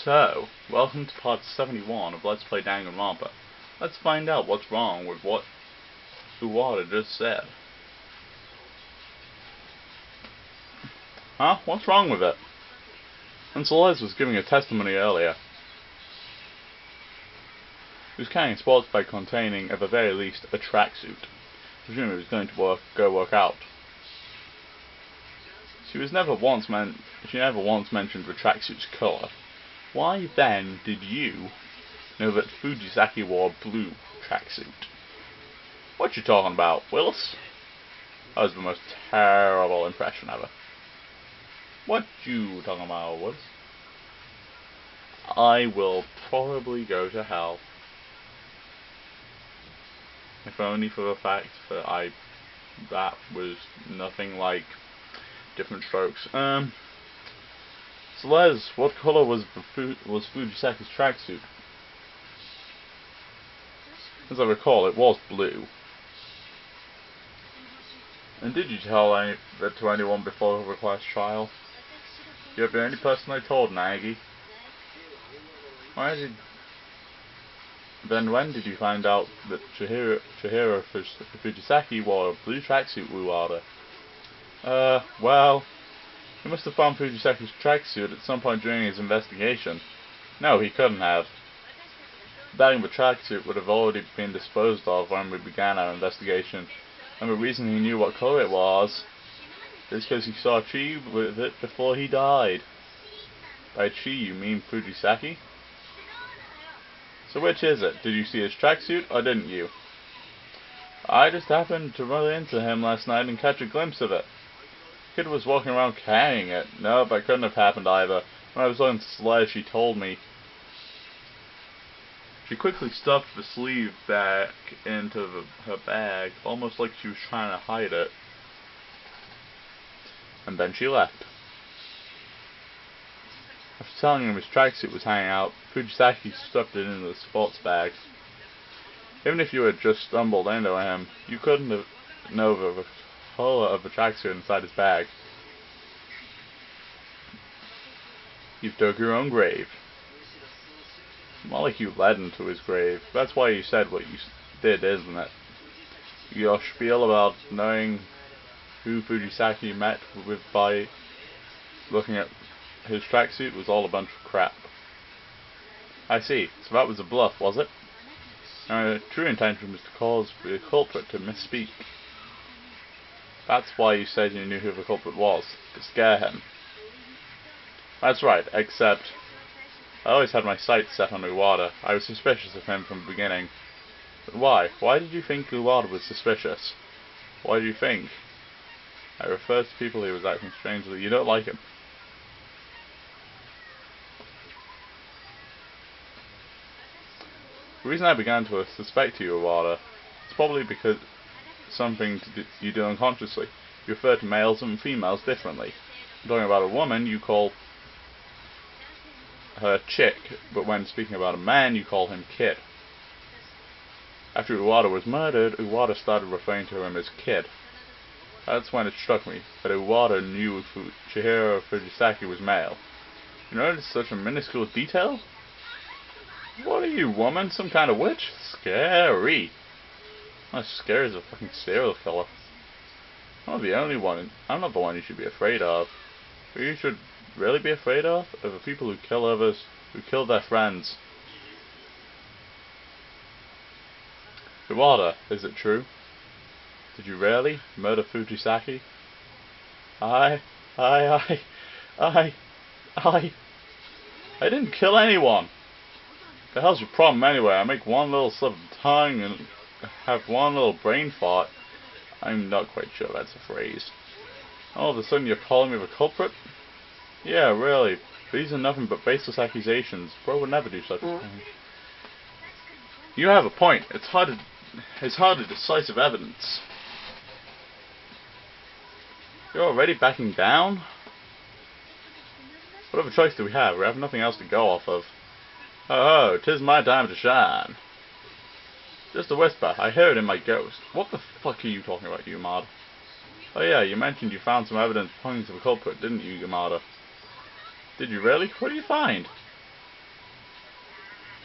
So, welcome to part 71 of Let's Play Dangan Ronpa. Let's find out what's wrong with what Uwada just said. Huh? What's wrong with it? And Celeste was giving a testimony earlier. He was carrying a sports bag containing, at the very least, a tracksuit. Presumably he was going to go work out. She never once mentioned the tracksuit's colour. Why then did you know that Fujisaki wore a blue tracksuit? What you talking about, Willis? That was the most terrible impression ever. What you talking about, Willis? I will probably go to hell. If only for the fact that that was nothing like different strokes. So Les, what colour was Fujisaki's tracksuit? As I recall, it was blue. And did you tell that to anyone before the class trial? You're the only person I told, Nagi. Then when did you find out that Chihiro Fujisaki wore a blue tracksuit, Uwada? Well, he must have found Fujisaki's tracksuit at some point during his investigation. No, he couldn't have. The bag of the tracksuit would have already been disposed of when we began our investigation, and the reason he knew what colour it was is because he saw Chi with it before he died. By Chi you mean Fujisaki? So which is it? Did you see his tracksuit, or didn't you? I just happened to run into him last night and catch a glimpse of it. The kid was walking around carrying it. No, that couldn't have happened either. When I was on Celeste, she told me. She quickly stuffed the sleeve back into her bag, almost like she was trying to hide it. And then she left. After telling him his tracksuit was hanging out, Fujisaki stuffed it into the sports bag. Even if you had just stumbled into him, you couldn't have known the colour of the tracksuit inside his bag. You've dug your own grave. More like you led him to his grave. That's why you said what you did, isn't it? Your spiel about knowing who Fujisaki met with by looking at his tracksuit was all a bunch of crap. I see. So that was a bluff, was it? Our true intention was to cause the culprit to misspeak. That's why you said you knew who the culprit was, to scare him. That's right, except I always had my sights set on Uwada. I was suspicious of him from the beginning. But why? Why did you think Uwada was suspicious? Why do you think? I refer to people who was acting strangely. You don't like him. The reason I began to suspect you, Uwada, is probably because something you do unconsciously. You refer to males and females differently. I'm talking about a woman, you call her chick, but when speaking about a man, you call him kid. After Uwada was murdered, Uwada started referring to him as kid. That's when it struck me that Uwada knew Chihiro Fujisaki was male. You noticed such a minuscule detail? What are you, woman? Some kind of witch? Scary. Not as scary as a fucking serial killer. I'm not the one you should be afraid of. Who you should really be afraid of? Are the people who kill others, who kill their friends. Uwada, is it true? Did you really murder Fujisaki? I didn't kill anyone. The hell's your problem anyway? I make one little slip of tongue and have one little brain fart. I'm not quite sure that's a phrase. All of a sudden you're calling me the culprit? Yeah, really. These are nothing but baseless accusations. Bro would never do such a thing. You have a point. It's hardly decisive evidence. You're already backing down? What other choice do we have? We have nothing else to go off of. Oh, 'tis my time to shine. Just a whisper. I hear it in my ghost. What the fuck are you talking about, Yamada? Oh yeah, you mentioned you found some evidence pointing to the culprit, didn't you, Yamada? Did you really? What did you find?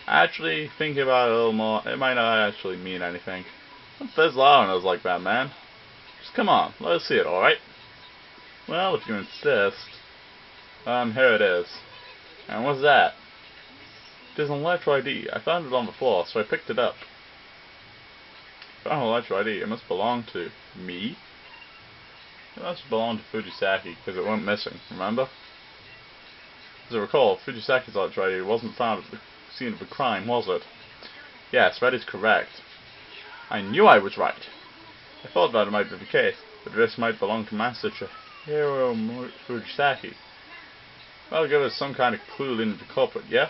Actually, thinking about it a little more, it might not actually mean anything. Don't fizz out on us like that, man. Just come on, let us see it, alright? Well, if you insist. Here it is. And what's that? It is an Electro ID. I found it on the floor, so I picked it up. Found an Electro ID. It must belong to me? It must belong to Fujisaki, because it went missing, remember? As I recall, Fujisaki's Electro ID wasn't found at the scene of the crime, was it? Yes, that is correct. I knew I was right. I thought that it might be the case, but this might belong to Master Chihiro Fujisaki. That'll give us some kind of clue leading to the culprit, yeah?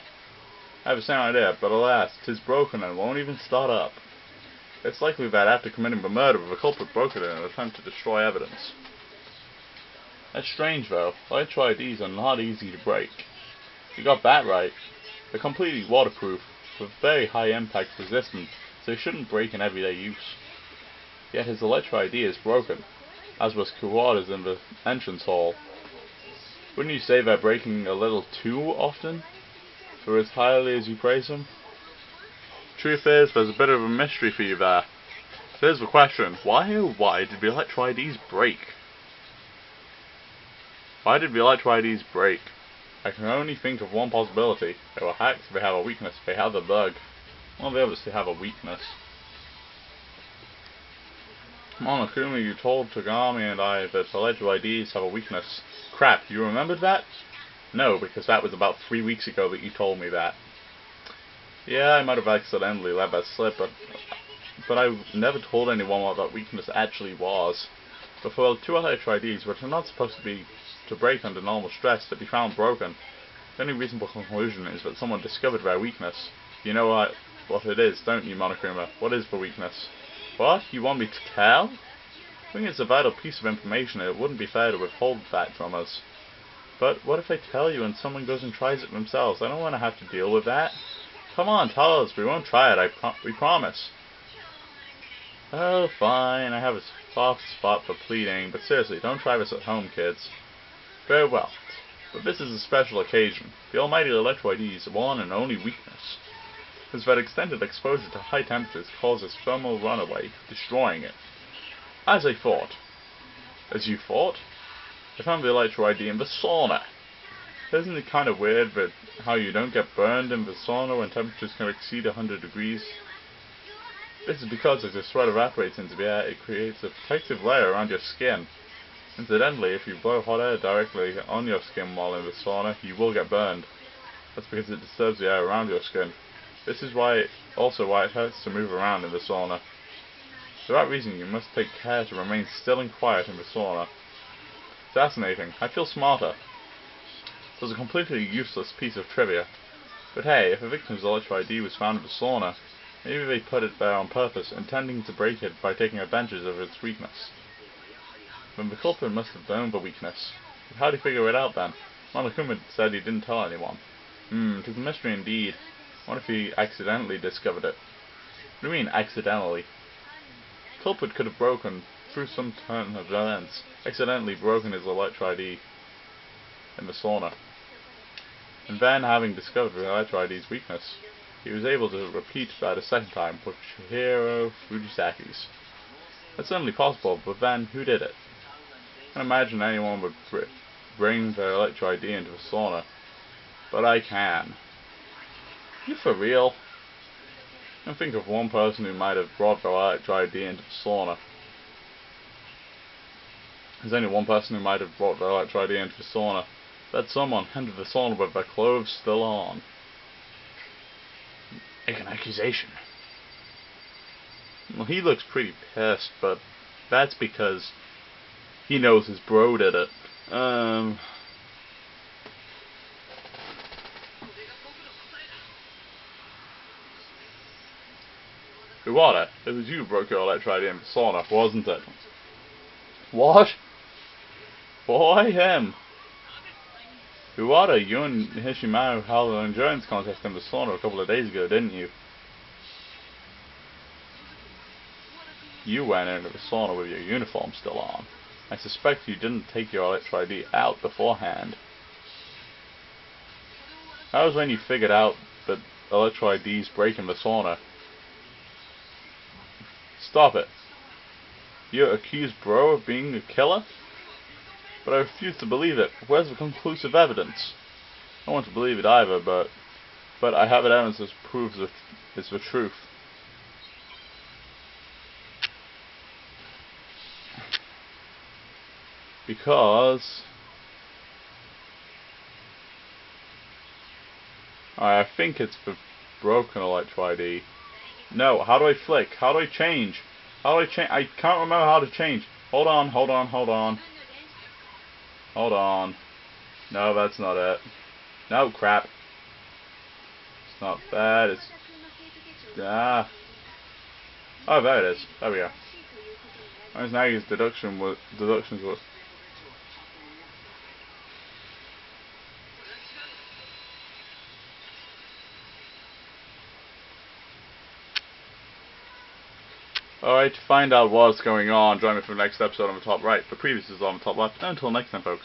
I have the same idea, but alas, 'tis broken and won't even start up. It's likely that after committing the murder, the culprit broke it in an attempt to destroy evidence. That's strange though. Electro IDs are not easy to break. You got that right. They're completely waterproof, with very high impact resistance, so they shouldn't break in everyday use. Yet his Electro ID is broken, as was Kuwata's in the entrance hall. Wouldn't you say they're breaking a little too often, for as highly as you praise him? Truth is, there's a bit of a mystery for you there. Here's the question, why did the Electro IDs break? Why did the Electro IDs break? I can only think of one possibility. They were hacked, they have a weakness, they have a bug. One of the others, they have a weakness. Monokuma, you told Tagami and I that the Electro IDs have a weakness. Crap, you remembered that? No, because that was about 3 weeks ago that you told me that. Yeah, I might have accidentally let that slip, but I never told anyone what that weakness actually was. But for two Electro IDs, which are not supposed to break under normal stress, to be found broken, the only reasonable conclusion is that someone discovered their weakness. You know what it is, don't you, Monokuma? What is the weakness? What? You want me to tell? I think it's a vital piece of information and it wouldn't be fair to withhold that from us. But what if I tell you and someone goes and tries it themselves? I don't want to have to deal with that. Come on, tell us. We won't try it. We promise. Oh, fine. I have a soft spot for pleading, but seriously, don't try this at home, kids. Very well. But this is a special occasion. The almighty Electro ID's one and only weakness is that extended exposure to high temperatures causes thermal runaway, destroying it. As I thought. As you thought? I found the Electro ID in the sauna. Isn't it kind of weird that how you don't get burned in the sauna when temperatures can exceed 100 degrees? This is because as the sweat evaporates into the air, it creates a protective layer around your skin. Incidentally, if you blow hot air directly on your skin while in the sauna, you will get burned. That's because it disturbs the air around your skin. This is also why it hurts to move around in the sauna. For that reason, you must take care to remain still and quiet in the sauna. Fascinating. I feel smarter. It was a completely useless piece of trivia. But hey, if a victim's Electro ID was found in the sauna, maybe they put it there on purpose, intending to break it by taking advantage of its weakness. Then the culprit must have known the weakness. But how did he figure it out then? Monokuma said he didn't tell anyone. It is a mystery indeed. What if he accidentally discovered it? What do you mean, accidentally? The culprit could have broken, through some turn of events, accidentally broken his Electro ID in the sauna. And then, having discovered the Electro ID's weakness, he was able to repeat that a second time with Chihiro Fujisaki's. That's certainly possible, but then, who did it? I can't imagine anyone would bring their Electro ID into the sauna. But I can. You for real? I can think of one person who might have brought their Electro ID into the sauna. There's only one person who might have brought their Electro ID into the sauna. That someone entered the sauna with their clothes still on. Make an accusation. Well, he looks pretty pissed, but that's because he knows his bro did it. Iwata, it was you who broke your Electro ID in the sauna, wasn't it? What? Why him? Iwata, you and Hishimaru held an endurance contest in the sauna a couple of days ago, didn't you? You went into the sauna with your uniform still on. I suspect you didn't take your Electro ID out beforehand. That was when you figured out that Electro ID's breaking the sauna. Stop it. You accuse bro of being a killer? But I refuse to believe it. Where's the conclusive evidence? I don't want to believe it either, but I have evidence that proves it's the truth. Because I think it's the broken Electro ID. No, how do I flick? How do I change? How do I change? I can't remember how to change. Hold on. No, that's not it. No, crap. It's not that, it's... Ah. Oh, there it is. There we go. Now his deductions were... Alright, to find out what's going on, join me for the next episode on the top right. The previous is on the top left. Until next time, folks.